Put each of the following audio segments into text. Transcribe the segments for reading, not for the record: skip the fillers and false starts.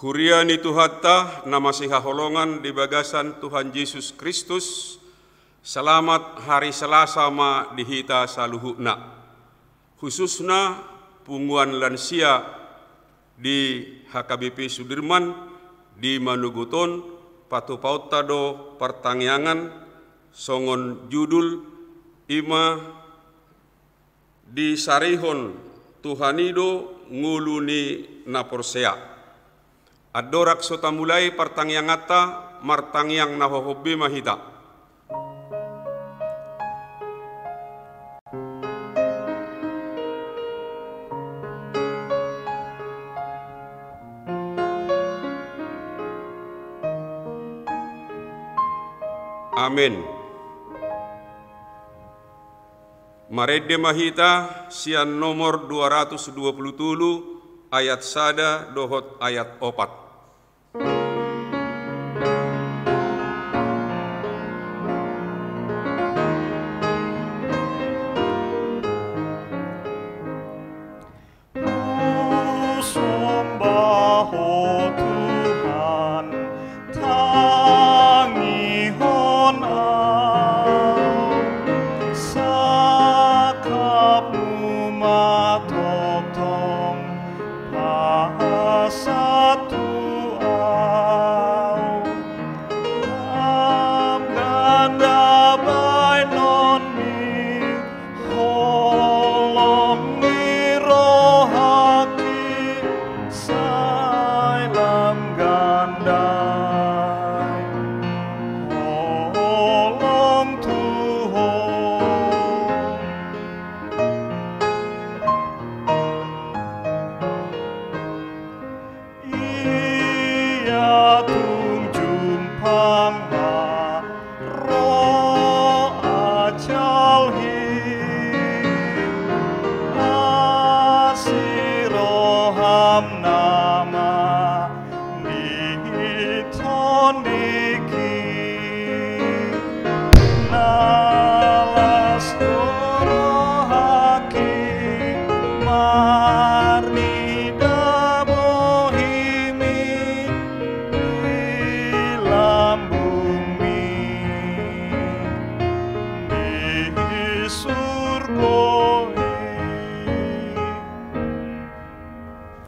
Huriani Tuhatta nama sihaholongan di bagasan Tuhan Yesus Kristus. Selamat hari Selasa ma dihita saluhukna. Khususna punguan lansia di HKBP Sudirman di Manuguton patupaut tado pertangyangan songon judul ima di sarihon Tuhanido nguluni naporsea. Adorak sota mulai pertangyangata martangyang nahohobe mahita. Amin. Marede mahita sian nomor 227 ayat sada dohot ayat 4.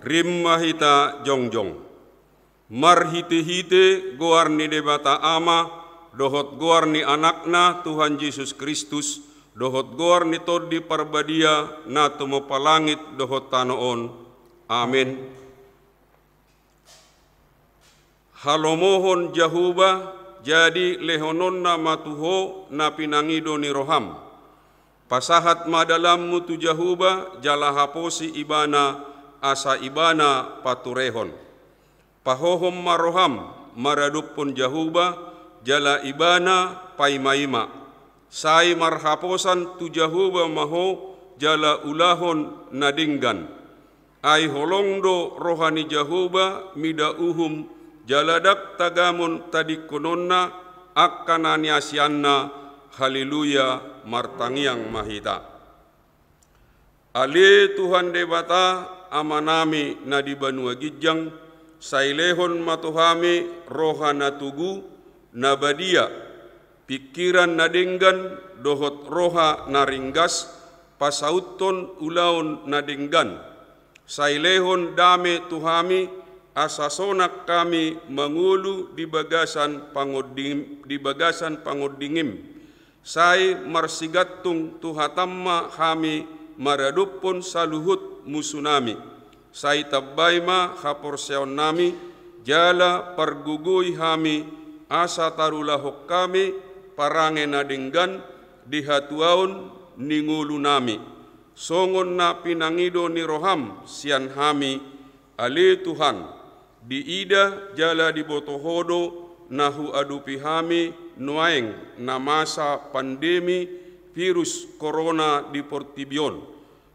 Rim mahita jongjong. Marhite-hite goarni debata ama, dohot goarni anakna Tuhan Yesus Kristus, dohot goarni todi parbadia na tumo palangit dohot tanoon. Amin. Halomohon Jahuba jadi lehonon na matuho na pinangido ni roham. Pasahat madalam mutu Jahuba jala haposi ibana asa ibana paturehon. Pahohom maroham maradupun Jahuba jala ibana paimaima. Sai marhaposan tu Jahuba maho jala ulahon nadinggan. Ai holongdo rohani Jahuba mida uhum jaladak tagamun tadikononna akkanani asianna haleluya martangiang mahita. Ale Tuhan debata amanami na di Banua Gijang, sailehon matuhami rohana tugu nabadia, pikiran nadenggan dohot roha naringgas, pasauton ulaon nadenggan, sailehon dame tuhami asasonak kami mangulu di bagasan pangodingim, sai marsigatung tuhatamma kami maradupon saluhut musunami, sai tabbaima haporseon nami, jala pargugui hami, asa tarulahok kami, parange nadinggan, dihatuaun ningulu nami. Songon na pinangido ni roham, sian hami, ale Tuhan, diida jala di botohodo, nahu adupi hami, nuaeng, na masa pandemi, virus corona di Portibion.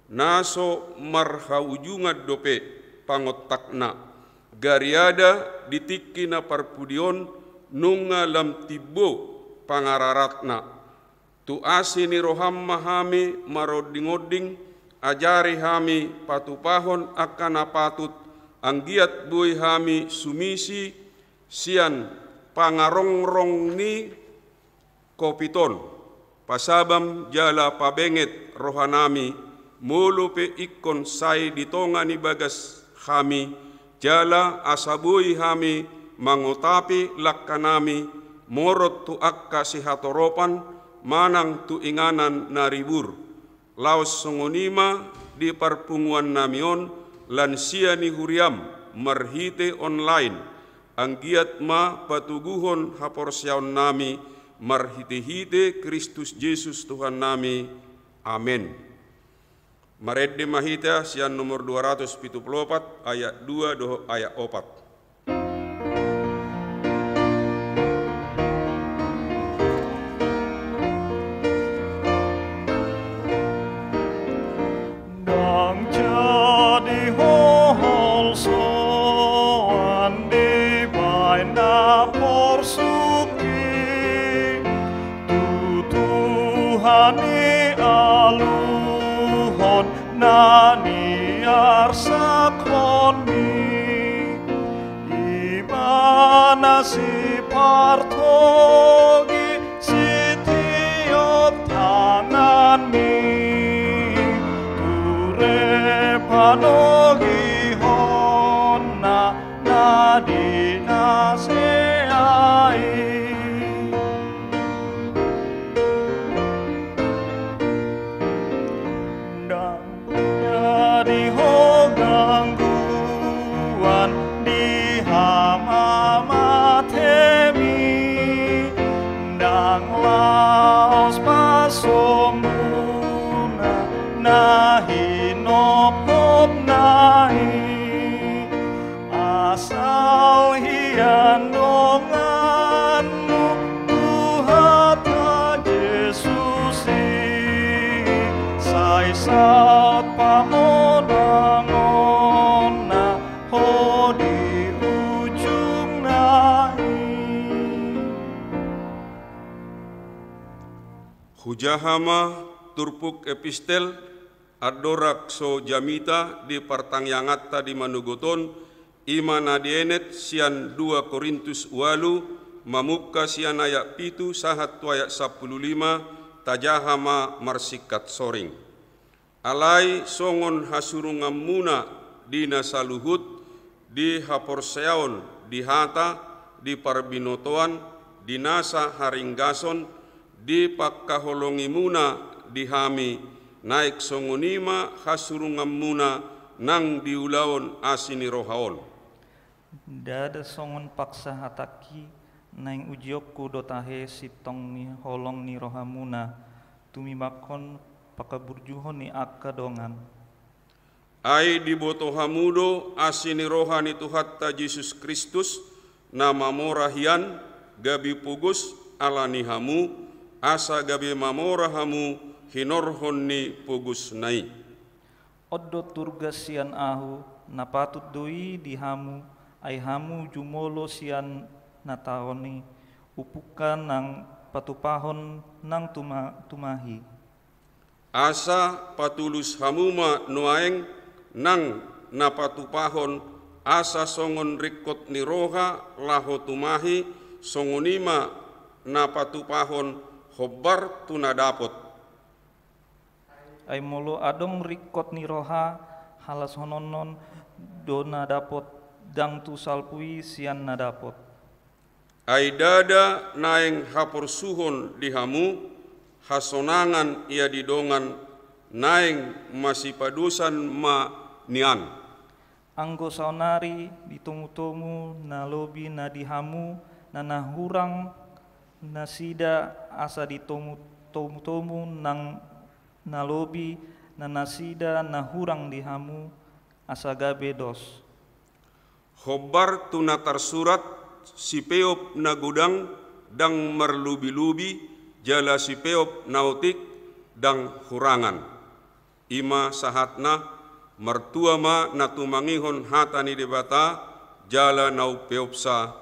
Naso marhaujungat dope pangotakna gariada ditiki na parpudion nunga lam tibbo pangararatna tu asi ni roham mahami marodingoding ajari hami patupahon akan apatut anggiat bui hami sumisi sian pangarongrong ni kopiton pasabam jala pabenget rohanami mulu pe ikon sai ditonga ni bagas kami jala asabui hami mangotapi lakkanami morot tu akka sihatoropan manang tu inganan naribur laos songonima di parpunguan namion lansia ni huriam marhite online anggiat ma patuguhon haporsiaon nami marhite-hite Kristus Yesus Tuhan nami. Amin. Maredde mahita sian nomor 274 ayat 2 doho ayat 4. Nani arsakon mi imana si partogi setiap tangan mi ture panogi honna nadi naseai di gangguan di hama matemi ndang laos pasomuna nahi nopop nahi asal hian donganmu Tuhan Yesus sai saat pamonangona ho di ujung nai Hujahama turpuk epistel adorak so jamita di partangyangatta di manugoton imana dienet sian 2 Korintus 8 mamukka sian ayat 7 sahat ayat 15 tajahama marsikat soring alai songon hasurungam muna dina saluhut di haporseaon di hata di parbinotoan di nasa haringgason di pakkaholongi muna di hami naik songonima hasurungam muna nang diulaon asini rohaon dada songon paksa hataki naing ujiokku dotahe siptong ni holong ni rohamuna tumimakon pakaburjuhon ni akka dongan ai diboto hamudo asini rohani Tuhatta Yesus Kristus nama morahian gabi pugus alani hamu asa gabi mamorahamu hinorhon ni pugus nai oddo turga sian ahu napatut doi di hamu ai hamu jumolo sian natahoni upukan nang patupahon nang tumahi asa patulus hamuma nuaeng nang napatupahon asa songon rikot ni roha laho tumahi songonima napatupahon hobbar tunadapot ai molo adong rikot ni roha halas hononon dona dapot dang tu salpui sian nadapot ai dada naeng haporsuhon di hamu hasonangan ia didongan naeng masih padusan ma nian anggo saunari ditomu-tomu na lobi na dihamu na nahurang nasida asa ditomu-tomu nang nalobi na nasida nahurang dihamu asa gabe dos hobbar tunatar surat si peop na gudang dang merlubi-lubi jala si peop nautik dang hurangan ima sahatna mertua ma natumangihon hatani debata jala nau peopsa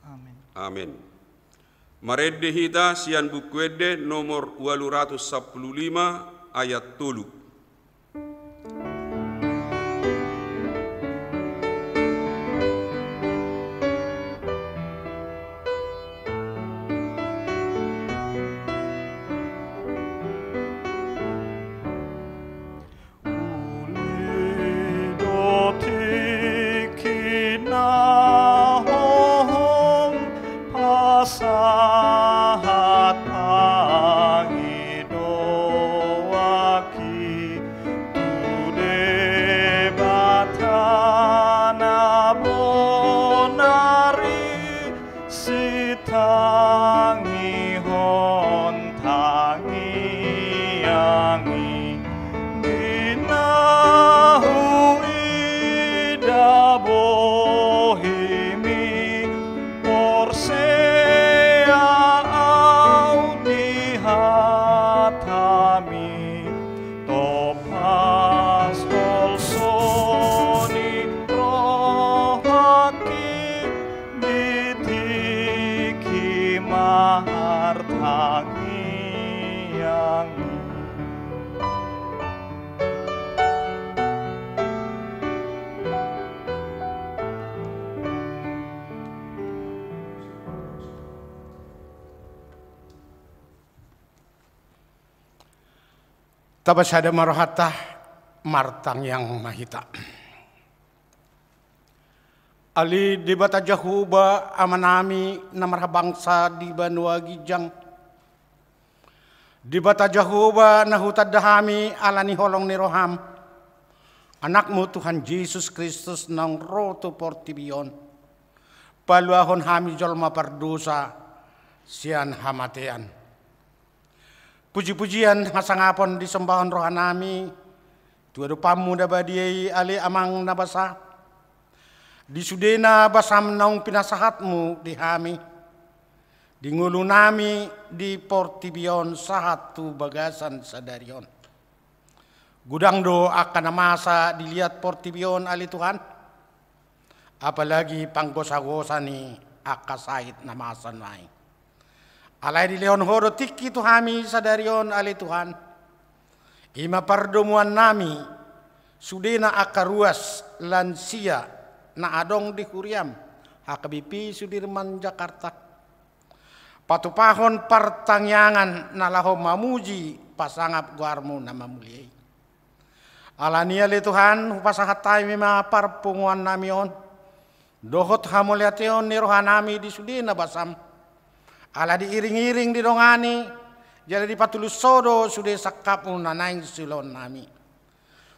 amin amin maredde hita sian bukwede nomor 815 ayat 3 martangiangi. Tabasada marohata martang yang mahita. Ali di bata jahuba amanami namar bangsa di banua gijang. Di bata jahuba nahutad dahami alani holong ni roham. Anakmu Tuhan Yesus Kristus nang roto portibion. Paluahon hami jolma pardosa sian hamatean. Puji-pujian hasangapon di sembahan rohanami. Tuadu pamu dabadiai ali amang nabasa. Di sudena basam naung pinasahatmu di hami. Di ngulu nami di portibion sahatu bagasan sadarion. Gudang do akan masa dilihat portibion ali Tuhan. Apalagi panggosa-gosa ni akasait namasan naik. Alai di leon horo tiki tuhami sadarion ali Tuhan. Ima pardomuan nami sudena akaruas lansia na adong di Kuriam HKBP Sudirman Jakarta. Patupahon partangyangan na laho mamuji pasangap guarmu na mamuliai. Alani ali Tuhan pasahatay mima parpunguan namion. Dohot hamuliation ni rohanami di sudena basam. Ala diiring-iring di dongani, jadi dipatulus sodo sudah sakapun nanaing silon nami.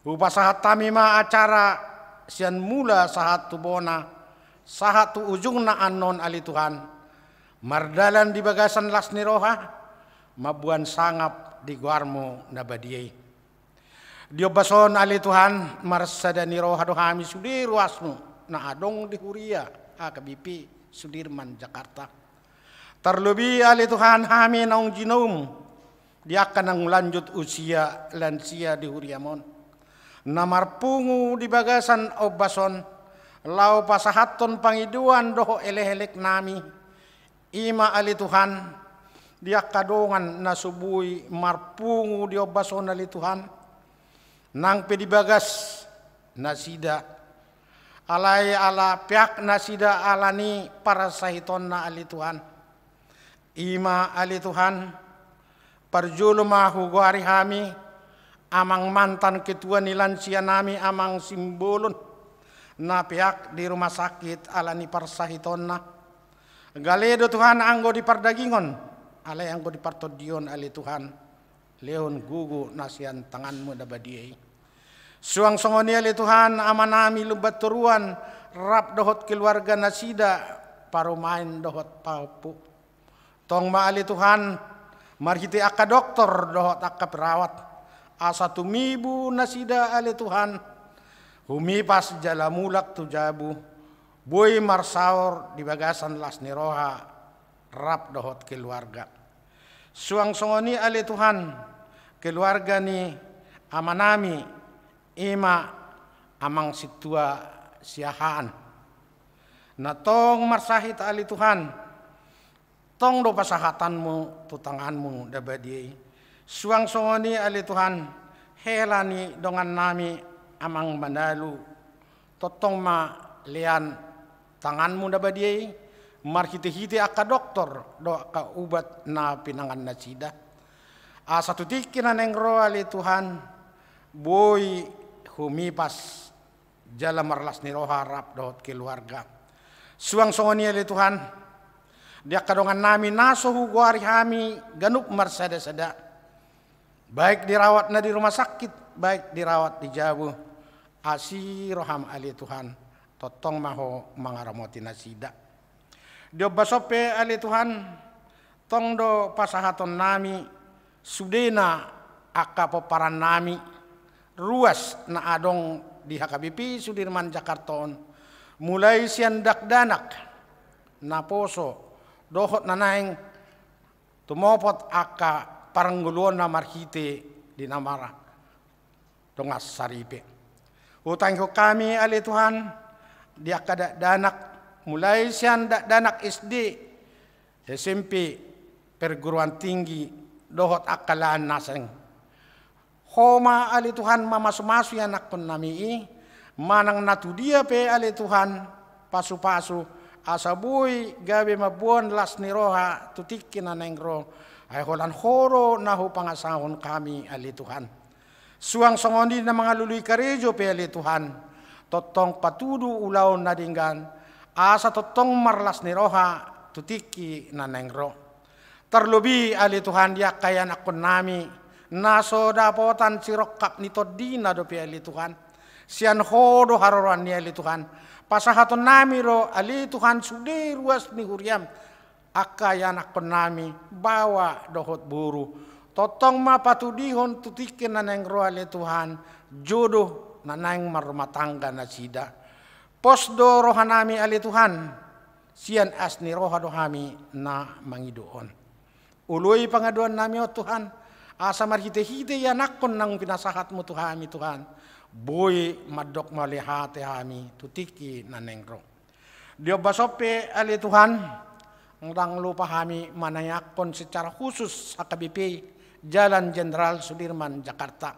Upasahat tami ma acara sian mula sahat tubona, sahat tu ujung na anon ali Tuhan. Mardalan di bagasan las ni roha, mabuan sangap di guarmo na badiay. Diobason ali Tuhan, marsada ni roha dohami sudir ruasmu na adong di Huria, HKBP Sudirman Jakarta. Terlebih ali Tuhan hami naung jinom dia akan lanjut usia lansia di Huriamon. Namar pungu di bagasan obason lau pasahaton pangiduan doho elehelek nami. Ima ali Tuhan dia kadongan nasubui marpungu di obason ali Tuhan. Nang pedibagas nasida alai ala pihak nasida alani para sahiton na ali Tuhan. Ima ali Tuhan parjulu mahu guari hami amang mantan ketua nilansia nami amang simbolon na pihak di rumah sakit alani parsahitonna galedo Tuhan anggo di pardagingon alai anggo di partodion ali Tuhan leon gugu nasian tanganmu dabadiai suang songoni ali Tuhan amanami lubat turuan rap dohot keluarga nasida parumain dohot paupu. Tong maali Tuhan, marhiti akka doktor dohot akka perawat. Asa tumibu nasida ali Tuhan. Humipas jalamulak tujabu. Boy marsaur di bagasan las ni roha. Rap dohot keluarga. Suang songoni ali Tuhan. Keluarga ni amanami. Ima amang situa siahaan. Natong marsahit ali Tuhan. Tong do pasahatanmu tutanganmu dabadi suang songoni ali Tuhan helani dongan nami amang mandalu totong ma lian tanganmu dabadi marhiti-hiti akka doktor do akka ubat na pinangan na sida satu tikinan engro ali Tuhan boy humipas jala marlas ni roha rap dot keluarga suang songoni ali Tuhan dia kadongan nami naso huguari hami ganup marsada-sada. Baik dirawat na di rumah sakit, baik dirawat di jauh. Asi roham ali Tuhan, totong maho mangaramoti nasida. Dio basope ali Tuhan, tong do pasahaton nami, sudena akka peparan nami, ruas na adong di HKBP Sudirman Jakarta. Mulai sian dakdanak, naposo, dohot nanaing tumopot akka parangguluan na marhite di namara dongas saripe. Utang ko kami ali Tuhan dia kada danak mulai sian danak SD SMP perguruan tinggi dohot akalaan naseng. Homa ali Tuhan mamasu-masu anak pun nami manang natu dia pe ali Tuhan pasu-pasu asabui gabe mabuon las niroha tutikin na nengro ay holan horo nahu pangasahon kami ali Tuhan. Suang songoni na mga luluy karejo pe ali Tuhan. Totong patudu ulaw na dinggan asa totong marlas niroha tutiki na nengro. Terlebih ali Tuhan dia kayan akon nami naso dapotan sirokap ni todina do pe ali Tuhan. Sian hodo haroran ni ali Tuhan. Pasahaton nami ro ali Tuhan sude ruas ni huriam akayan akon nami bawa dohot buru totong mapatudihon tutikin na nengro ali Tuhan jodoh na nang marumah tangga na sida posdo rohanami ali Tuhan sian asni roha dohami na mangidoon uloy pangaduan nami o Tuhan asa marhite-hite yanakon nang pinasahatmu Tuhami Tuhan boy madok malihate hami tutiki na nengro. Dio basope ali Tuhan ngdang lupa hami manayakon secara khusus sa KBP Jalan Jenderal Sudirman Jakarta.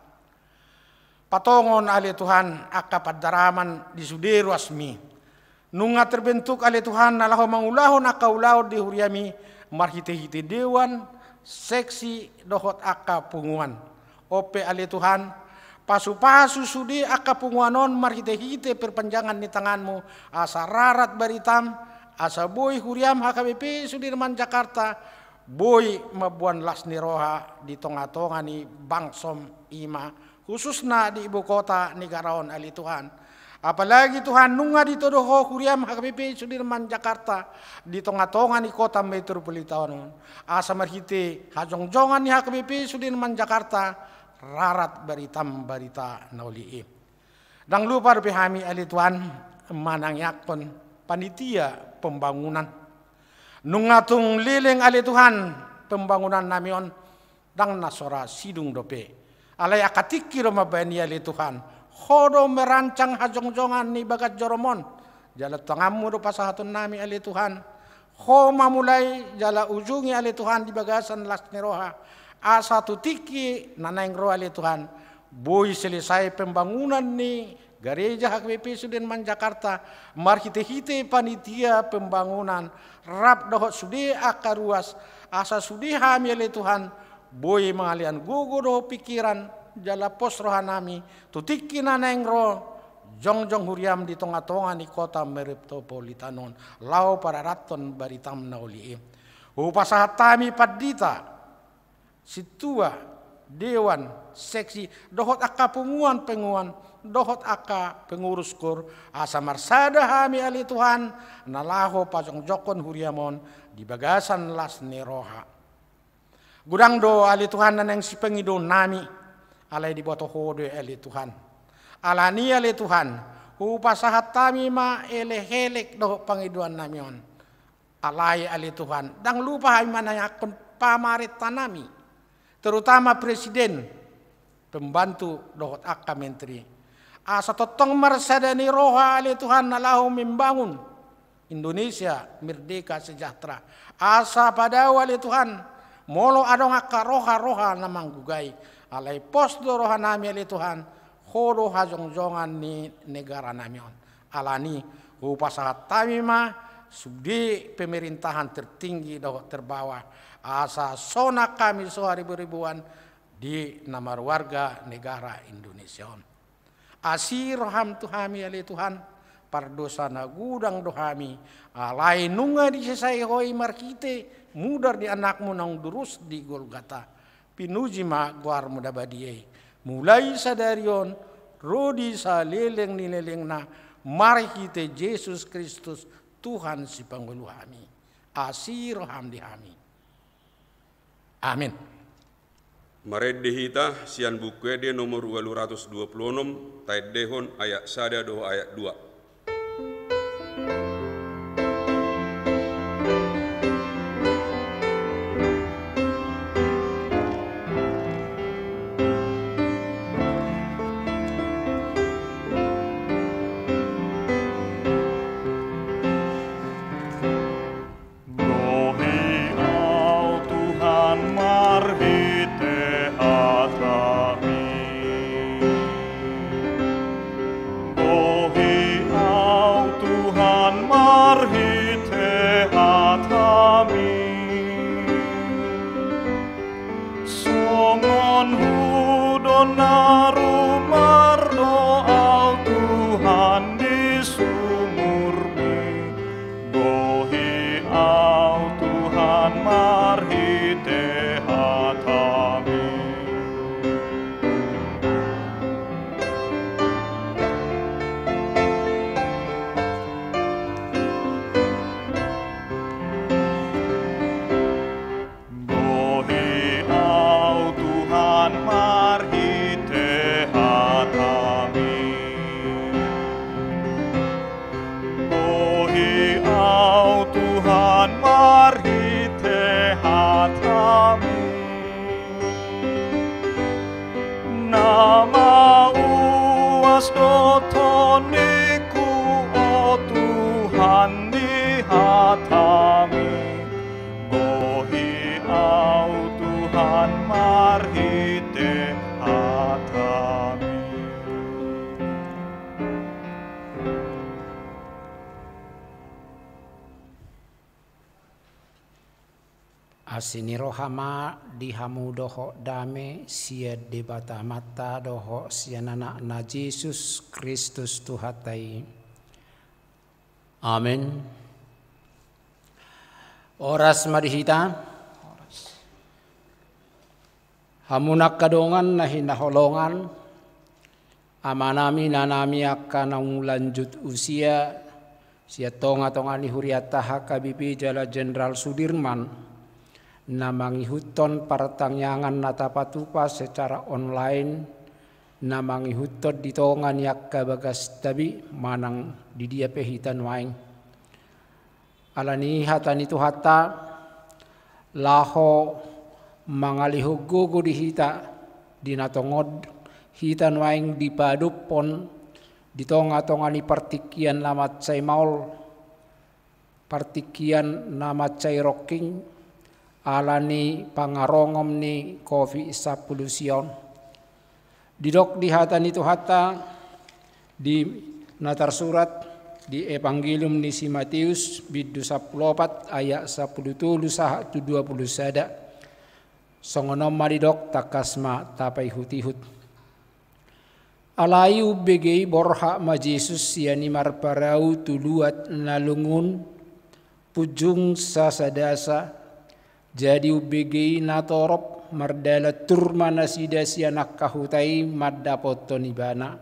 Patongon ali Tuhan akapadaraman di Sudiru Asmi. Nunga terbentuk ali Tuhan nalaho mangulahon akaulaw di huriami marhite-hite dewan seksi dohot aka punguan. Ope ali Tuhan pasu-pasu sudi aka punguanon marhite-hite perpanjangan ni tanganmu asa rarat baritam asa boy huriam HKBP Sudirman Jakarta boy mabuan las niroha di tonga-tonga ni Bangsom Ima khususna di ibu kota negaraon ali Tuhan apalagi Tuhan nunga dito doho huriam HKBP Sudirman Jakarta di tonga-tonga ni kota metropolitan asa marhite hajong-jongan ni HKBP Sudirman Jakarta rarat baritam barita nauli. Dang lupa rupi hami ali Tuhan manangyakon panitia pembangunan. Nungatung lileng ali Tuhan pembangunan namion dang nasora sidung dope. Alay akatiki romabani ali Tuhan. Hodo merancang hajong-jongan ni bagat joromon. Jala tangamu do pasahatun nami ali Tuhan. Ho mamulai jala ujungi ali Tuhan di bagasan las neroha. Asa tutiki nanang roh ali Tuhan boy selesai pembangunan ni gereja HKBP Sudirman Jakarta marhite-hite panitia pembangunan rap dohot sudi akaruas asa sudi hami ali Tuhan boy mangalian gugu doh pikiran jala pos rohanami tutiki nanang roh jong-jong huriam di tonga-tonga ni kota metropolitanon lau para raton baritam nauli upasahatami padita situa dewan seksi dohot aka penguan dohot aka pengurus kur asa marsada hami ali Tuhan nalaho pajong jokon huriamon di bagasan las neroha gudang do ali Tuhan naneng si pengido nami alay di boto hodo ali Tuhan alani ali Tuhan upasahat tami ma elehelek do pangiduan namion alay ali Tuhan dang lupa hami manayakon pamarit tanami terutama presiden pembantu dohot aka menteri asa totong marsadani roha ali Tuhan nalahu membangun Indonesia merdeka sejahtera asa pada ali Tuhan molo adong aka roha na manggugai alai pos do roha nami ali Tuhan hodo hajong-jongan ni negara nami on alani upasahat tamima sudi pemerintahan tertinggi dohot terbawah asa sona kami sohari beribuan di nama warga negara Indonesia. Asir roham tuhami ali Tuhan pardosa na gudang dohami alai nunga di sesai hoi markite mudar di anakmu nang durus di Golgata pinuji ma guar muda badiyai mulai sadarion rodi sa leleng ni leleng na markite Yesus Kristus Tuhan si panggulu hami asir roham di hami. Amin. Mareddehita sian bukuede nomor 226 taid dehon ayat sada doho ayat 2. ton hudona rumar doa Tuhan di sumur mi bohi au Tuhan marhi tehatami. Bohi au Tuhan marhi tehatami. Bohi au Tuhan marhi tehatami. Nama uas dotoniku o Tuhan dihatami. Bohi au Tuhan marhi tehatami. Asini rohama dihamu doho dame sia debata mata doho sia nana na Yesus Kristus Tuhatai. Amin. Oras marihita hamunak kadongan na hinaholongan amanami nanami akan lanjut usia sia tonga ni huriataha KBP Jala Jenderal Sudirman na mangihuton partangyangan natapatupa secara online na mangihuton ditongan yakka bagas tabi manang di dia pehitan waing alani hatan itu hata laho mangalihugugu di hita dinatongod hitan waing di padupon ditonga-tongani partikian lamat say maul partikian namat say rocking alani pangarongom ni COVID-19 didok di hatan itu hata di natar surat di Evangelium ni si Matius bidu 14 ayat 10 saha 20 sada songonom maridok takasma tapai hutihut alayu begei borha ma Jesus yani marparau tuluat nalungun pujung sasadasa jadi ubegi natorop mardala turma nasida sianak kahutai maddapoto nibana.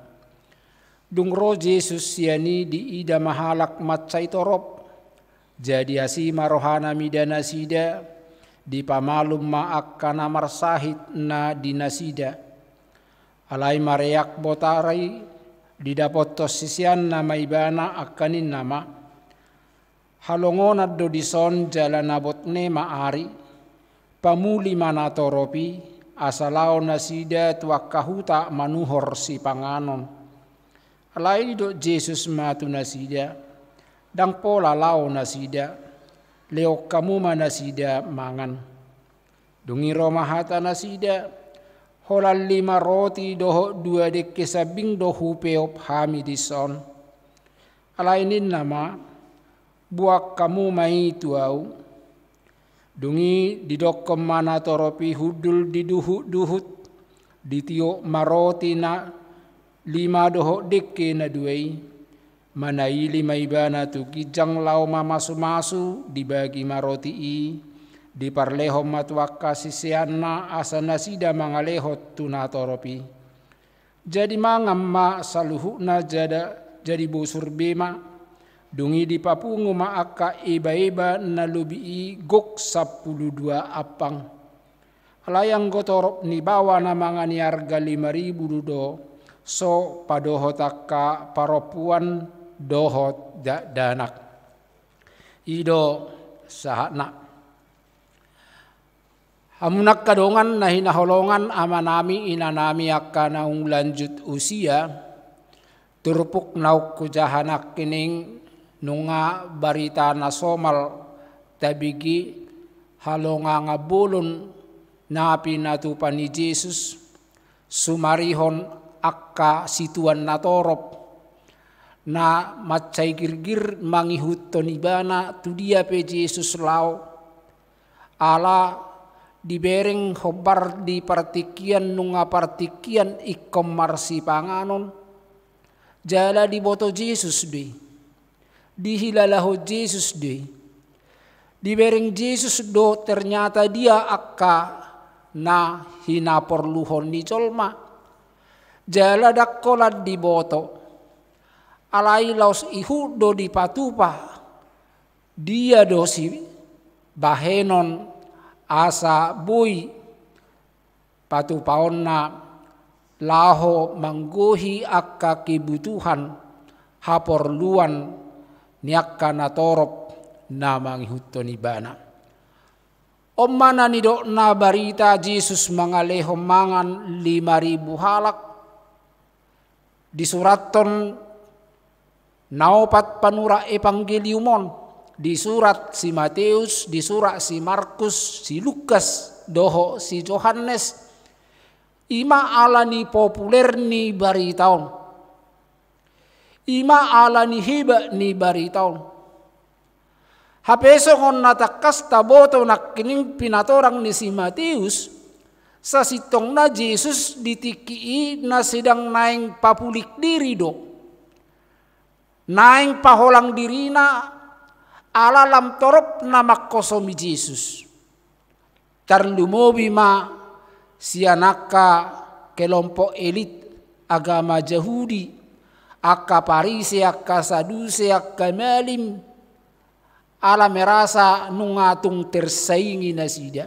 Dungro Jesus siani di ida mahalak matsai torop. Jadi asima rohana midana sida di pamalum ma'akkana marsahit na dinasida. Alai mareyak botarai di dapotos sisian nama ibana akanin nama. Halongonat do dison jalan abotne maari pamuli manatoropi asalao nasida tuakahuta manuhor si panganon alai do Jesus matu nasida dang pola lao nasida leo kamu manasida mangan dungi romahata nasida holal 5 roti doho 2 dekke sabing dohu peop hami dison alai nin nama buak kamu mai tuau dungi didokom mana toropi hudul diduhut ditio maroti na 5 doho dekke na duai manaili maibana tu kijang lau mamasu-masu dibagi maroti i di parleho matwaka sisiana asana sida mangalehot tuna toropi jadi mangamma saluhuna jadi busur bema dungi di papungu maaka iba-iba na lubii gok 12 apang. Layang gotorop ni bawa na mga niarga 5,000 do so padohot akka paropuan dohot danak. Ido sahana. Hamunak kadongan na hinaholongan amanami inanami akka naung lanjut usia turpuk nauk kujahanak kining nunga barita na somal tabigi halonga nga bulon napi natupan ni Jesus sumarihon akka situan natorop na matsay girgir mangihut to nibana tu dia pe Jesus lao ala dibereng hobar di partikian nunga partikian ikom marsi panganon jala di boto Jesus deh dihilalaho Jesus deh dibereng Jesus do ternyata dia akka na hina perluhon ni colma jala dakkolat di boto alai laos ihu do di patupa dia do si bahenon asa bui patupaon na laho manggohi akka kebutuhan haporluan niakka na torop na mangihutto ni bana. Omana ni do na barita Jesus mangaleho mangan 5,000 halak disuraton naopat panura evangeliumon di surat si Matius, di surat si Markus, si Lukas, doho si Yohanes, ima alani populer ni baritaon, ima alani hiba ni baritaon. Hapeso kon natakas taboto nakining pinatorang ni si Matius, sa sitong na Jesus ditikii na sedang naing papulik diri do, naing paholang diri na alalam torop na makosomi Jesus. Tarlumobi ma sianaka kelompok elit agama Yahudi, akka Parisi, akka Saduse, akka Malim, ala merasa nungatung tersaingi na sida.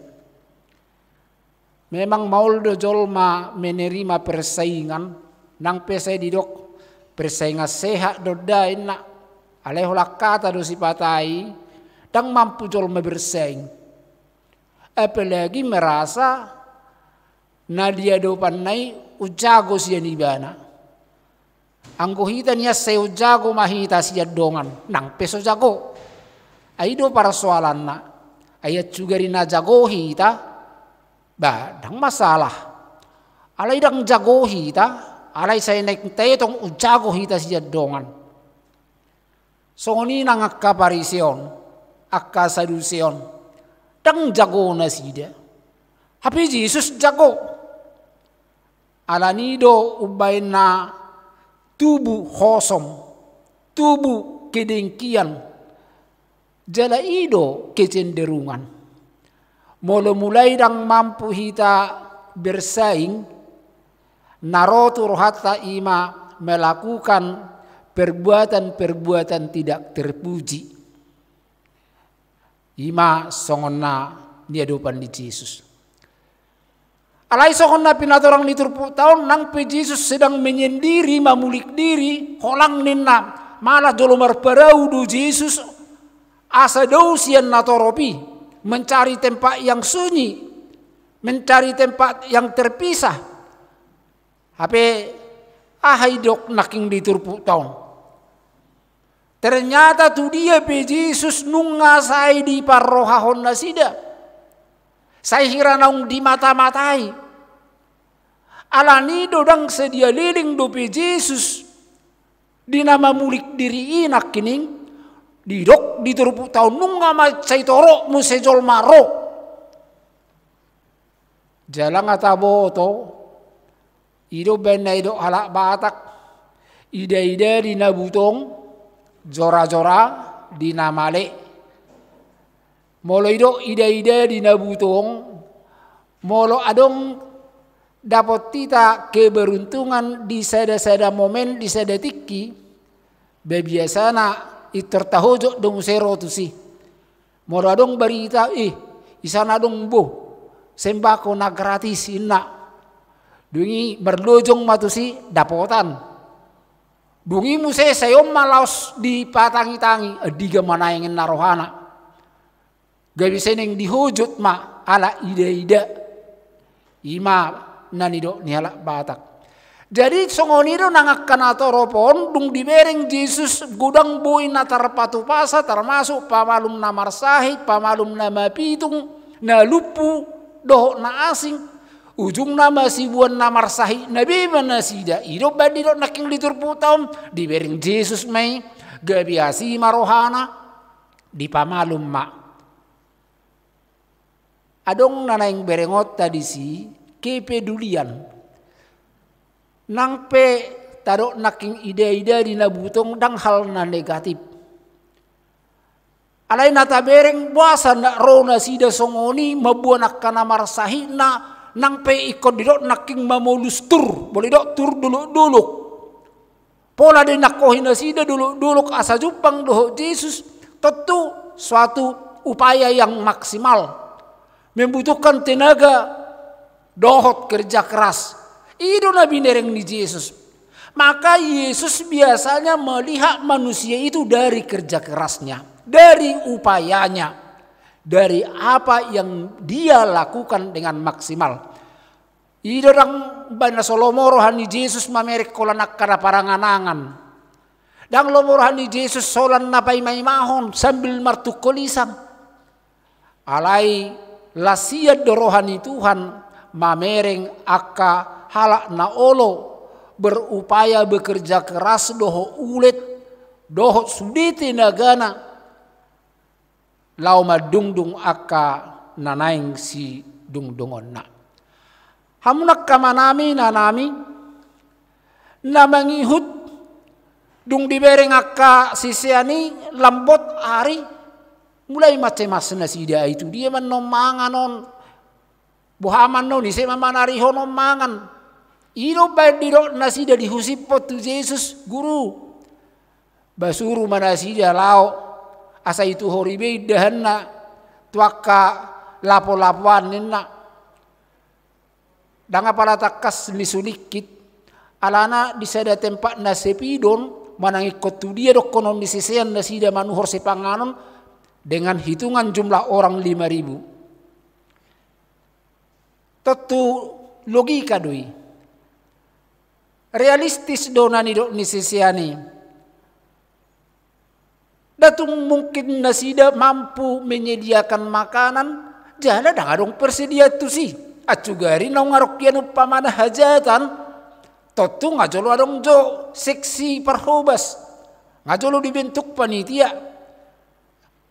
Memang mauldo jolma menerima persaingan, nang pesay didok persaingan sehat dodain na. Aleholah kata do si patai dang mampu jolma bersaing. Apalagi merasa na dia do panai ujago siya ni bana. Anggo hita niya sa ujago mahita siya dongan nang peso jago. Ay do para soalan na ayat juga rina jago hita ba dang masalah. Alay dang jago hita alay say naik tayong ujago hita siya dongan. So ni nang akka Pariseon, akka Saduseon, dang jago na sida. Hapi Jesus jago. Alanido ubay na tubuh hosom, tubuh kedengkian, jala ido kecenderungan. Mulai dang mampu hita bersaing, narotur hatta ima melakukan perbuatan-perbuatan tidak terpuji. Ima songonna dia dopan di Jesus. Alai songonna pinatorang ni turpu tahun nang pe Jesus sedang menyendiri mamulik diri holang ninna malah dolomar parau do Jesus asa dausian natoropi mencari tempat yang sunyi, mencari tempat yang terpisah. Hape ahai dok naking di turpu tahun. Ternyata tu dia pe Jesus nunga sai di parrohahon na sida. Saya kira naung di mata-matai. Alani dodang sedia liling do pe Jesus. Di nama mulik diri inak kining. Di dok di turpu tahun nunga macai torok musejol maro. Jalang ataboto. Ido benda ido halak batak. Ida-ida di nabutong. Jora-jora di namale. Molo ido ida-ida di nabutong. Molo adong dapat tita keberuntungan di sada-sada momen di sada tiki. Bebiasana itertahojo dong sero tu si. Molo adong berita isana dong bo sembako na gratis inna. Dungi berlojong matusi dapotan. Bungi muse sayom malaos di patangi-tangi adiga manayangin narohana. Gabi seneng dihujut ma ala ida-ida. Ima nanido nihala batak. Jadi songonido nangakkan atoropon dung dibereng Jesus gudang boy na tarpatupasa termasuk pamalum na marsahit, pamalum na mapitung, na lupu, doh na asing. Ujung nama si buan namar sahi nabi mana sida ido badi do naking liturpu taum dibering Jesus mai gabiasi marohana di pamalum ma adong nanaing berengot tadi si kepedulian. Nang pe tadok naking ide-ide di nabutong dang hal na negatif. Alay nata bereng buasa na rona sida songoni mabuanak kana marsahi na nang pe ikot didok naking mamolus tur. Boleh dok tur duluk-duluk. Pola de nakohin na sida duluk-duluk asa jupang doho Yesus. Tentu suatu upaya yang maksimal. Membutuhkan tenaga, dohot kerja keras. Itu nabi nereng ni Yesus. Maka Yesus biasanya melihat manusia itu dari kerja kerasnya, dari upayanya, dari apa yang dia lakukan dengan maksimal. Itu orang bana Solomo rohani Yesus mamerek kolanak kada paranganangan. Dan lomo rohani Yesus solan napai maimahon sambil martuk kolisang. Alai lasiat do rohani Tuhan mamereng aka halak na olo berupaya bekerja keras doho ulet doho suditi nagana lau madungdung aka nanaing si dungdungon na hamunak kamanami nanami na mangihut dung dibereng aka sisiani lambot hari mulai macam-macam na sida itu dia manomanganon buhaman no ni se mamanari hono mangan. Ino baik didok nasida dihusip potu Yesus guru. Basuru manasida lao asa itu horibe dahanna tuaka lapo-lapoan nina. Danga pala takas ni sulikit alana disada tempat nasepidon manangikot tu dia dok konon disisean nasida manuhor sepanganon dengan hitungan jumlah orang 5.000. Tentu logika doi. Realistis donani dok ni sisiani. Datung mungkin nasida mampu menyediakan makanan, jana dangadong persedia tu si. Acugari nau ngarokian upamana hajatan, totu ngajolo adong jo seksi perhobas, ngajolo dibentuk panitia.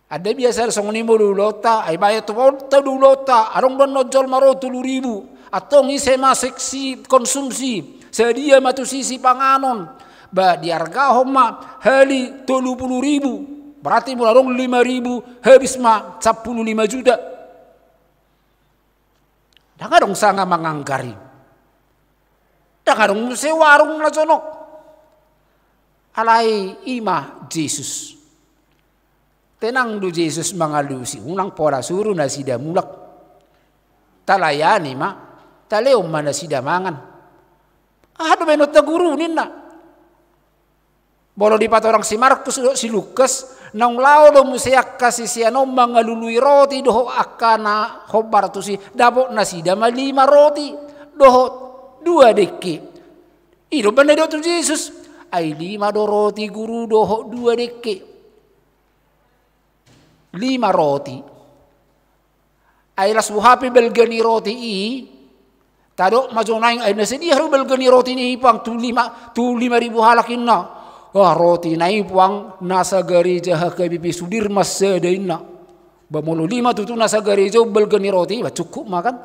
Ada biasa songoni mo dulota, ay bayat tu dulota, adong don nojol maro 7.000, atong isema seksi konsumsi. Sedia matu sisi panganon ba diarga homa hali 30.000 berarti mularong 5.000 habis ma 15 juta. Dangadong sanga manganggari. Dangadong sewarung na jonok. Alai ima Yesus. Tenang do Yesus mangalusi unang pora suruh na sida mulak. Talayani ma taleo mana sida mangan. Ada benot na guru nina. Bolo di patorang si Markus si Lukas nang lao do museak kasi siya no mangalului roti doho akana hobar tu si dabo nasida 5 roti doho 2 deki. Iro benedo tu Yesus ay 5 do roti guru doho 2 deki. 5 roti. Ay las buhapi belgani roti tado majonaing ay nasedia haru belgani roti ni ipang tu 5.000 halakin na. Wah roti na ipang nasa gereja HKBP Sudirmas sedaina. Bamolo 5 tu nasa gereja belgani roti ba cukup makan.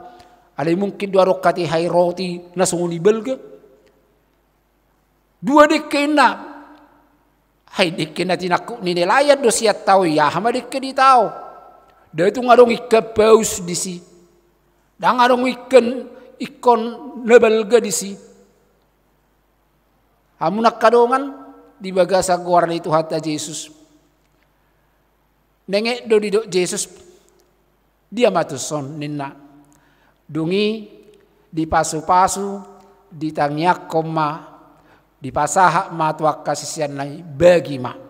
Alay mungkin 2 rokati hai roti nasunguni belga. 2 dekke na. Hai dekke na tinaku ni nelayat do siat tau ya hama dekke di tau. Da itu ngarong ikapaus di si. Da ngarong ikon nebelga di si. Hamunak kadongan di bagasa guarna itu hatta Yesus. Nengek do di dok Yesus dia matuson ninna. Dungi di pasu-pasu di tangyak koma di pasahak matuak kasisian nai bagi ma.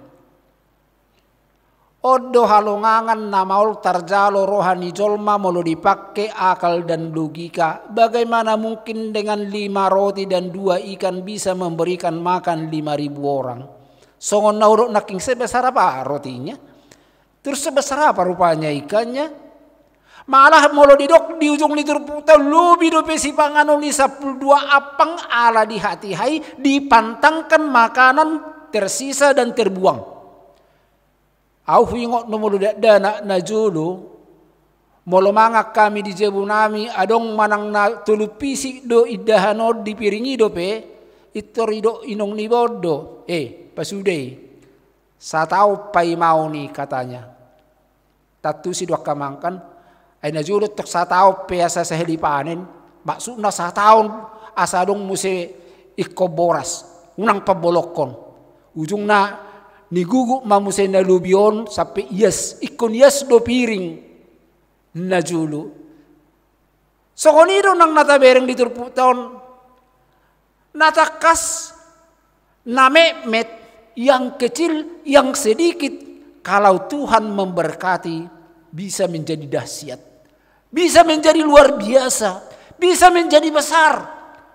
Odo halongangan namaul tarjalo rohani jolma molo dipakai akal dan logika. Bagaimana mungkin dengan 5 roti dan 2 ikan bisa memberikan makan 5.000 orang? Songon naurok naking sebesar apa rotinya? Terus sebesar apa rupanya ikannya? Malah molo didok di ujung litur putar lebih do pesi panganon ni 12 apang ala di hati hai dipantangkan makanan tersisa dan terbuang. Au hingot nomor dana najulu molomanga kami di jebunami adong manang na tulupisi do idahanod dipiringi do pe itorido inong ni bodo pasudei satau pai mau ni katanya tatu si dua kamangkan ay najulot tok satau pe asa sa helipanen maksudna satau asa dong muse ikoboras unang pabolokon ujung na nigugu mamuse na lubion sampai yes ikon yes do piring na julu so konido nang natabereng di turpu taon natakas na met yang kecil yang sedikit kalau Tuhan memberkati bisa menjadi dahsyat, bisa menjadi luar biasa, bisa menjadi besar,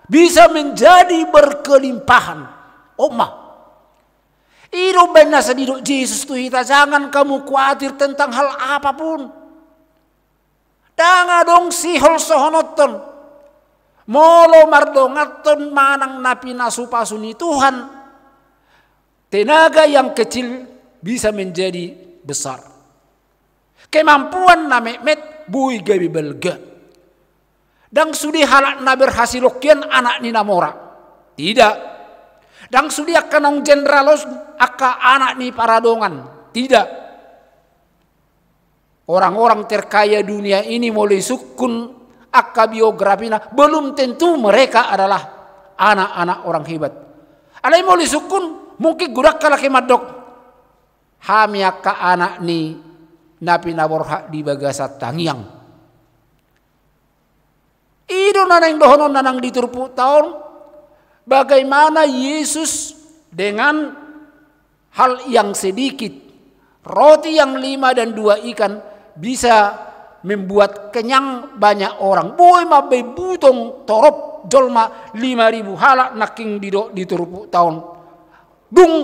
bisa menjadi berkelimpahan. Oma iro benar sediduk Yesus tuh kita jangan kamu khawatir tentang hal apapun. Danga dong sihol sohonoton. Molo mardongaton manang napi nasupasuni Tuhan. Tenaga yang kecil bisa menjadi besar. Kemampuan na met bui gabi belga. Dang sudi halak na berhasil okian anak ni namora. Tidak. Dang sudi akanong generalos aka anak ni paradongan. Tidak. Orang-orang terkaya dunia ini mulai sukun aka biografina belum tentu mereka adalah anak-anak orang hebat. Alai mulai sukun mungkin gudak kalaki madok hami aka anak ni napi naborha di bagasat tangiang. Ido nanang dohonon nanang diturpu tahun bagaimana Yesus dengan hal yang sedikit roti yang 5 dan 2 ikan bisa membuat kenyang banyak orang. Boy mabe butong torop jolma 5.000 halak naking diturpu tahun. Dung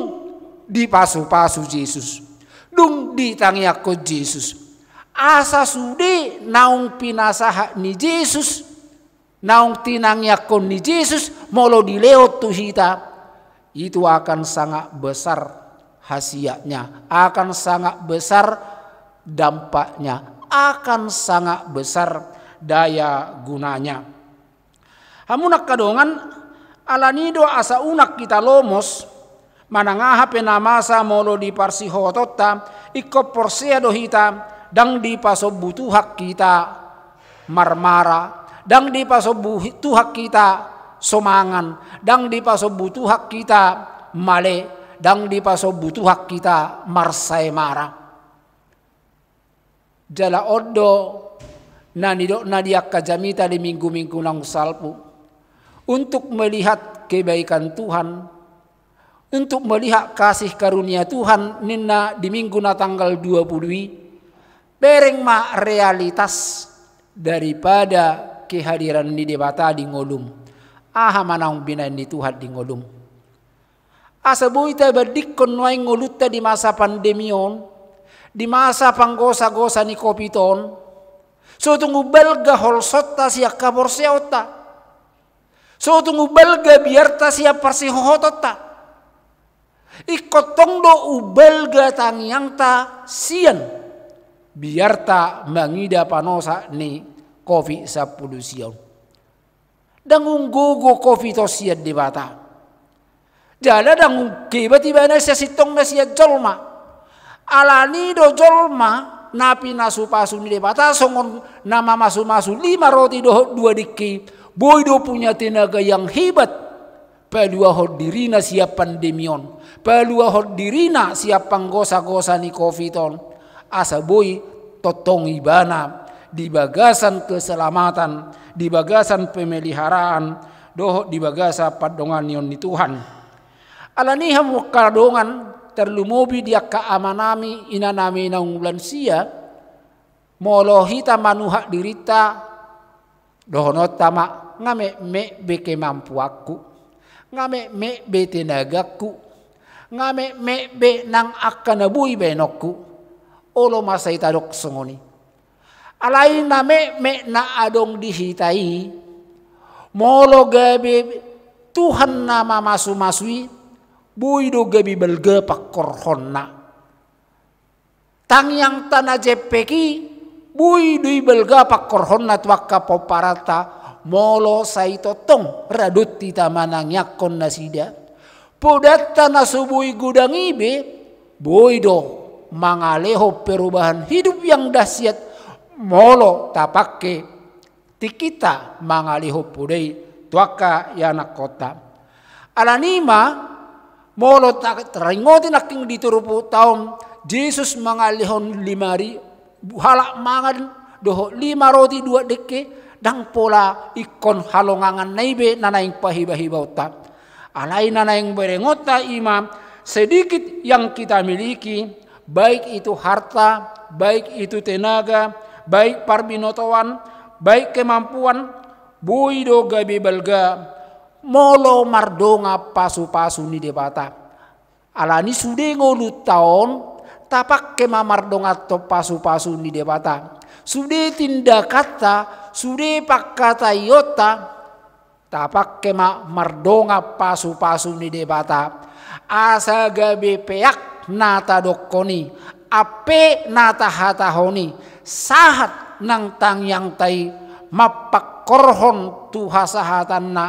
di pasu-pasu Yesus. Dung di tangiako Yesus. Asa sude naung pinasaha ni Yesus. Naung tinangiako ni Yesus. Molo dileot tu hita. Itu akan sangat besar hasiatnya. Akan sangat besar dampaknya. Akan sangat besar daya gunanya. Hamunak kadongan alanido asa unak kita lomos manangaha penamasa molo di parsi hotota iko porsea dohita dang di paso butuhak kita marmara dang di paso butuhak kita somangan dang di paso butuhak kita male dang di paso butuhak kita marsai mara jala oddo nanido nadiak kajamita di minggu-minggu nang salpu untuk melihat kebaikan Tuhan, untuk melihat kasih karunia Tuhan nina di minggu na tanggal 20 bereng ma realitas daripada kehadiran ni debata di ngolum aha manang binain di Tuhan di ngolum asa buita berdikon nuai ngolutta di masa pandemion di masa panggosa-gosa ni kopiton so tunggu belga holsotta siya kaborseota so tunggu belga biarta siya parsihohotota ikotong do ubelga tangiang ta sian biar ta mangida panosa ni COVID-10 siang dangung gogo COVID to sian di bata jala dangung tiba-tiba na siya sitong na siya jolma alani do jolma napi nasupasu ni di bata songon nama masu-masu 5 roti do 2 diki boy do punya tenaga yang hebat palua dirina siap pandemion palua dirina siap panggosa-gosa ni covidon asa boy totong ibana di bagasan keselamatan di bagasan pemeliharaan doh di bagasa padongan ni Tuhan alaniham wakadongan terlumobi dia kaamanami inanami na ulan sia molohita manuhak dirita dohonot tama ngame me beke mampu aku ngame me be tenagaku ngame me be nang akanabui benokku olo masay tadok songoni alay na me na adong dihitai molo gabi Tuhan na mamasu-masui buido gabi belga pakorhon na tangyang tanah jepeki Bui dui belga pakorhon na tuaka poparata molo saito tong radut tita manang yakon na sida. Podatta na subui gudang ibe, bui do mangaleho perubahan hidup yang dahsyat molo tapake tikita mangaleho pudei tuaka yanak kota. Alanima molo teringotin aking diturupu taom Jesus mangalihon 5,000 halak mangan doho 5 roti 2 deke dang pola ikon halongangan naibe nanaing pahiba-hiba utak. Alai nanaing berengota imam sedikit yang kita miliki, baik itu harta, baik itu tenaga, baik parbinotoan, baik kemampuan, buido gabi belga molo mardonga pasu-pasu ni debata. Alani sude ngolu taon tapak kema mardonga to pasu-pasu ni debata. Sude tindakata, sude pakkata yota tapak kema mardonga pasu-pasu ni debata. Asa gabe peak nata dokoni, ape nata hatahoni, sahat nang tang yang tai mapak korhon tuhasahatan na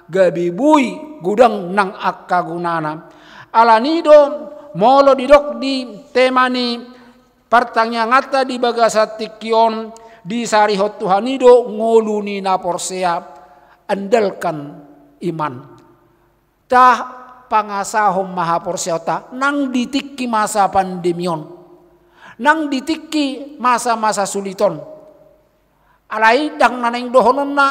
gabi bui gudang nang akka gunana. Alanido molo didok di temani pertanyaan di bagasat tikion di sarihot Tuhanido ngoluni na porsea andalkan iman. Tah pangasahom maha porseota nang ditiki masa pandemion, nang ditiki masa-masa suliton. Alai dang naneng dohonon na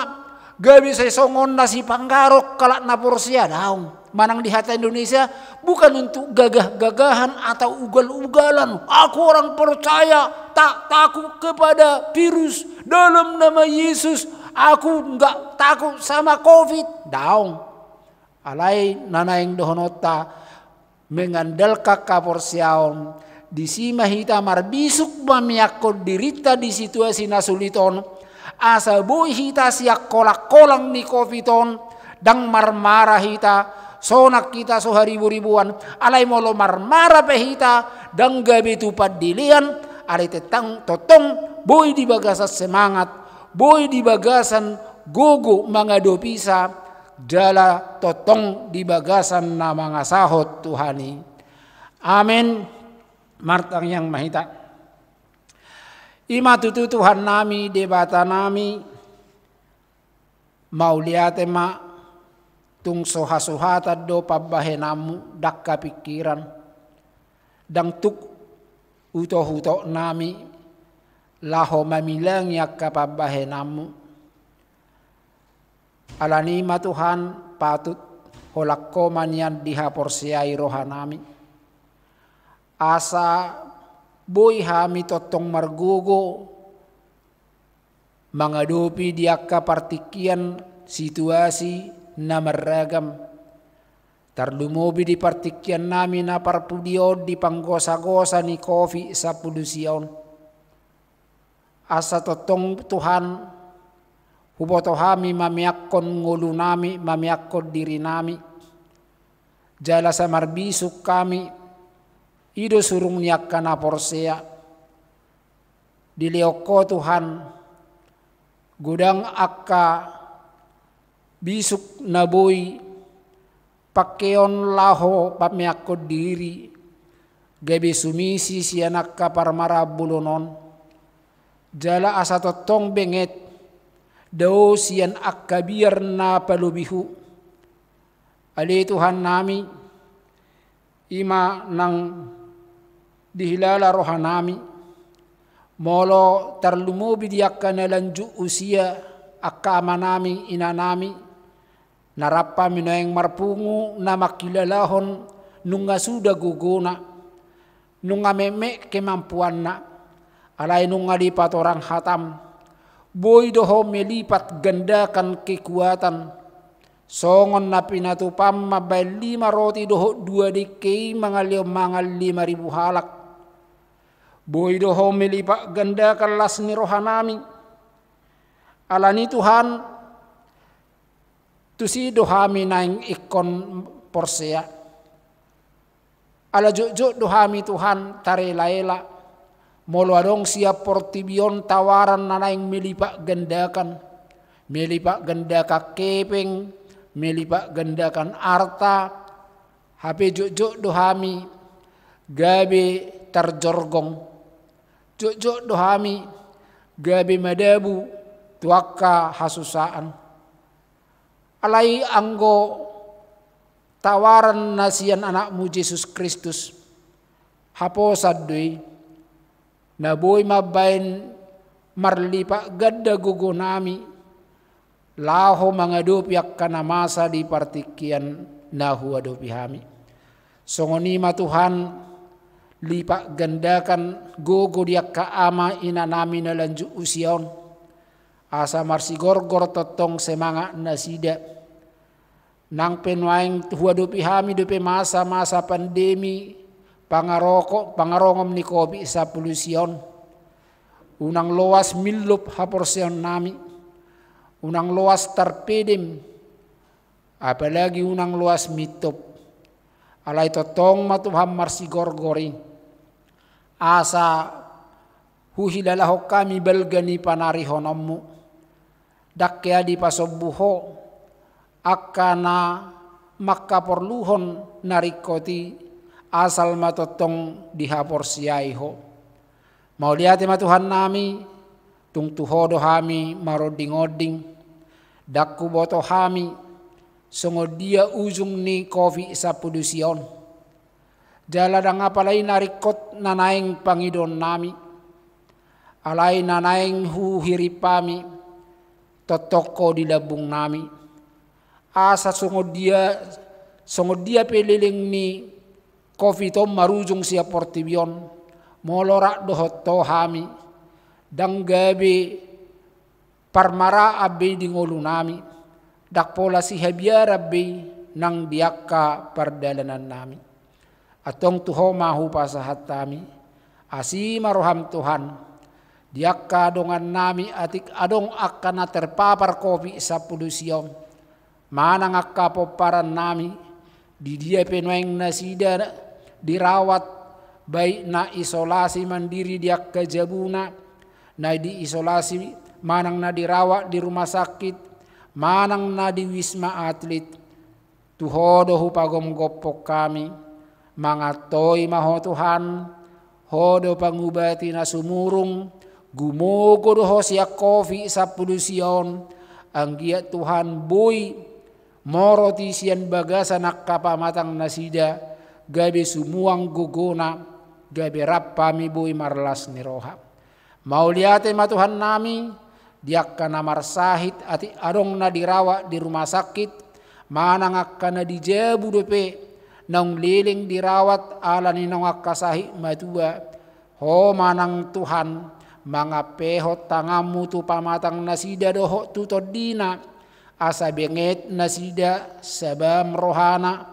gabi sesongon na si panggarok kalak na porsea daun. Manang di hati Indonesia bukan untuk gagah-gagahan atau ugal-ugalan. Aku orang percaya, tak takut kepada virus dalam nama Yesus. Aku enggak takut sama COVID. Daung. Alai nanaing dohonota mengandalkan kaporsiaon. Di sima hita marbisuk mamiakod dirita di situasi nasuliton. Asa boy hita siak kolak-kolang ni COVID-on. Dang marmarah hita. Sonak kita so ribu-ribuan. Alai molo marmarah pehita. Dang gabi tupad dilian. Alai tetang totong. Boy di bagasan semangat. Boy di bagasan gogo mga dopisa. Jala totong di bagasan na mga sahot Tuhani. Amin. Martang yang mahita. Ima tutu Tuhan nami debata nami. Mauliate ma. Tung soha-sohata do pabahenamu dakka pikiran. Dang tuk uto-uto nami. Laho mamilang yak kapabahenamu. Alanima Tuhan patut holakko manyan diha porsiai rohanami. Asa boy hami totong margogo. Mangadopi diakka partikian situasi na maragam. Tarlumobi di partikian namin na parpudiod di panggosa-gosa ni kofi sa pulusyon. Asa totong Tuhan, huboto hami mamiakon ngulu nami, mamiakon diri nami. Jala sa marbisuk kami, ido surung niyak ka na porsea. Dilioko Tuhan, gudang akka bisuk na boy pakeon laho pamiakod diri gabi sumisi siya nakaparmara bulunon jala asa totong benget daw siyan akabir na palubihu. Ali Tuhan nami ima nang dihilala rohan nami molo tarlumobi diakka na lanju usia akka nami ina nami narapa minayang marpungu na makilalahon nung nga suda guguna nung nga meme kemampuan na alay nung nga lipat orang hatam boy doho melipat gandakan kekuatan songon na pinatupam mabay 5 roti doho 2 dekay mga 5,000 halak boy doho melipat gandakan las ni rohanami. Alani Tuhan tusi dohami naing ikon porsea. Ala jojo dohami Tuhan tarela-ela molo adong siap portibion tawaran nanaing melipat gandakan kepeng, melipat gandakan arta, hape jok-jok dohami, gabe terjorgong, jok-jok dohami, gabe madabu, tuaka hasusaan. Alai anggo tawaran nasian anakmu Yesus Kristus, hapo sadui, naboy mabain marlipa gadda gugunami, laho mangadupi akkana masa di partikian nahu adupi hami. Songonima Tuhan lipa gandakan gogo diak ama ina nami na lanju usion, asa marsigorgor totong semangat nasida, nang penwaing huadupi hami dupe masa-masa pandemi pangarongom ni COVID-19, unang loas milup haporsion nami, unang luas terpedem, apalagi unang luas mitop. Alai totong matuham marsigorgori, asa huhilalahok kami belgani panarihonommu, dakya di pasobuho, akana makaporluhon narikoti asal matotong dihapor siyaiho. Mau lihat ma Tuhan nami, tung tuhodo hami maroding-oding, dakku boto hami, songo dia ujung ni COVID-19. Jaladang apalay narikot nanaing pangidon nami, alay nanaing huhiripami, totoko di labung nami. Asa songo dia peliling ni COVID marujung siya portibion, molorak dohot to hami, danggabe parmara abe di ngolu nami, dakpola si habiar abe nang diakka pardalanan nami. Atong tuho mahu pasahat kami, asi maroham Tuhan, diakka dongan nami atik adong akkana terpapar COVID-19, manang akka poparan nami, di dia penueng nasida dirawat, baik na isolasi mandiri diak kejabuna, na di isolasi manang na dirawat di rumah sakit, manang na di wisma atlet. Tuhodo hupagom gopok kami, mangatoi maho Tuhan, hodo pangubati na sumurung, gumogo doho siya COVID-19, ang giat Tuhan boy, moroti siyan bagasa nakapamatang nasida, gabi sumuang gugona, gabi rapami boy marlas ni roha. Mauliate matuhan nami, diak ka na marsahit ati adong na dirawa di rumah sakit, manang ka na di jabu dope, nang liling dirawat ala ni nang akasahi matua, ho manang Tuhan, mga pehot tangamu tu pamatang nasida doho tutodina, asa benget nasida sabam rohana,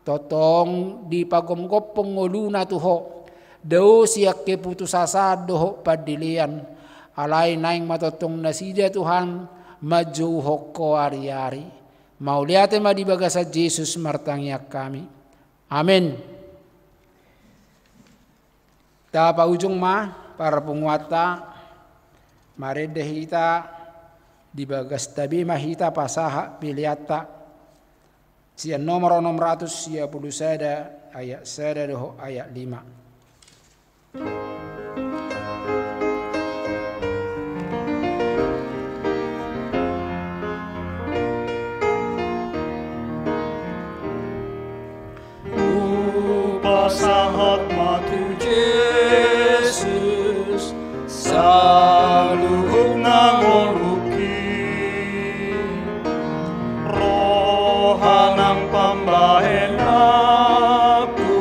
totong di pagomgopong ngoluna tuho, daw siya keputusasa doho padilian, alay naing matotong nasida Tuhan, majuhok ko ari-ari. Mauliate madibaga sa Jesus martangyak kami. Amin. Tapa ujung para penguata, maredehita dibagas tabi mahita pasaha piliata, siya nomor 600 sada ayat sada doho ayat 5. Pasahat matu Jesus sa luhog ng oruki, roha ng pambahen ako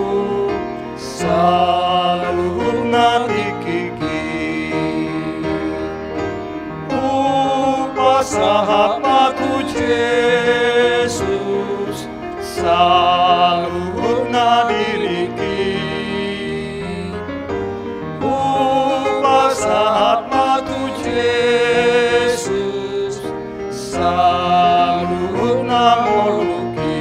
sa luhog na tikiki. Pasahat matu Jesus sa luhog na diriki, pasahat matu Jesus sa luhog na moluki.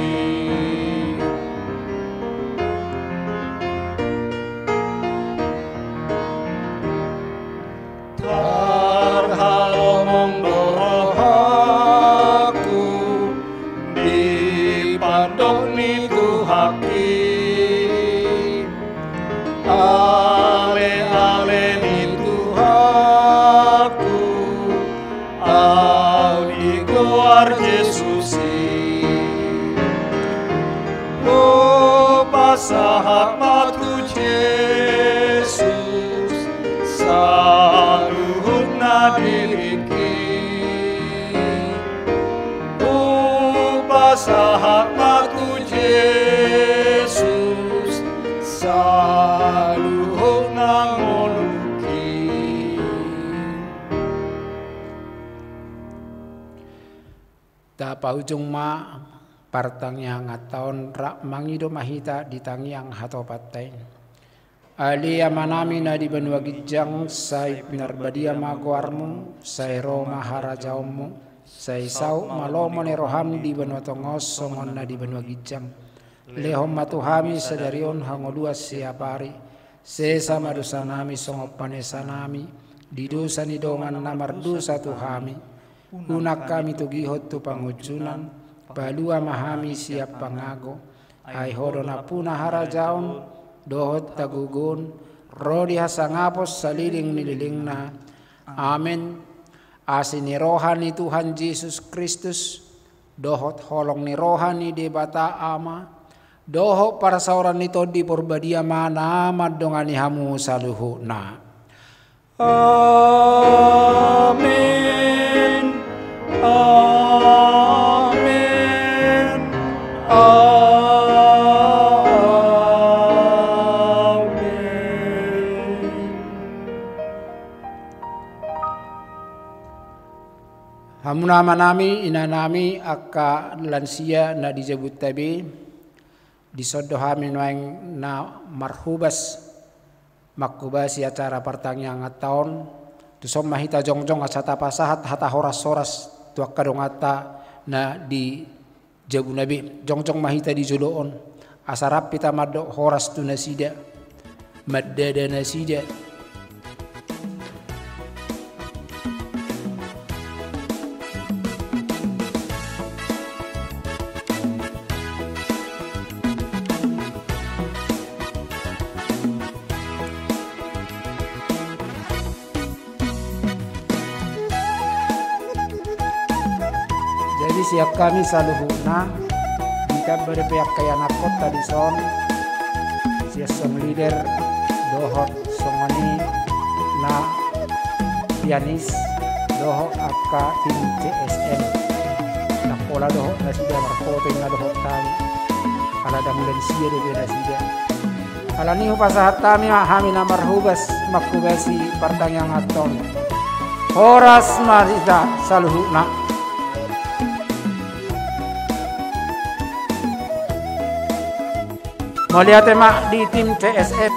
par Jesus o pasahat matu Jesus sa luhod na diriki o pasahat matu Jesus sa luhod na moluki. Tapa ujung ma partang yang ngataon rak mangido mahita ditangi yang hatopatay. Ali amanami na di benua gijang say pinarbadia maguarmu say Roma harajaumu say sau malomo ne roham di benua tongos songon na di benua gijang. Lehom matuhami sadarion hangolua siapari sesama dosa nami songopane sanami di dosa ni dongan namar dosa tuhami. Unak kami tugihot tu pangujunan palua mahami siap pangago ay hodona puna harajaon dohot tagugun rodi hasangapos saliling nililingna. Amin. Asin ni rohani Tuhan Yesus Kristus dohot holong ni rohani de bata ama dohot para sauran nito di porbadia mana madongani hamu saluhuna. Amin. Amin. Amin. Hamunama nami inanami akka lansia na dijabut tabi disodohami noeng na marhubas makubasi acara pertanyaan tahun tusom mahita jongjong asata pasahat hata horas-horas tuak kadongata na di jabu nabi jongjong mahita di joloon asarap pita madok horas tu nasida maddada nasida. Jadi siap kami saluhuna jika berpihak kaya nakot tadi son siap song leader dohot songoni na pianis dohot akka tim CSM na pola dohot na sida markote na dohot kami ala damulan siya dobe na sida ala niho pasahat kami hami na marhubas makubasi partang aton horas marita saluhuna. Melihat emak di tim CSF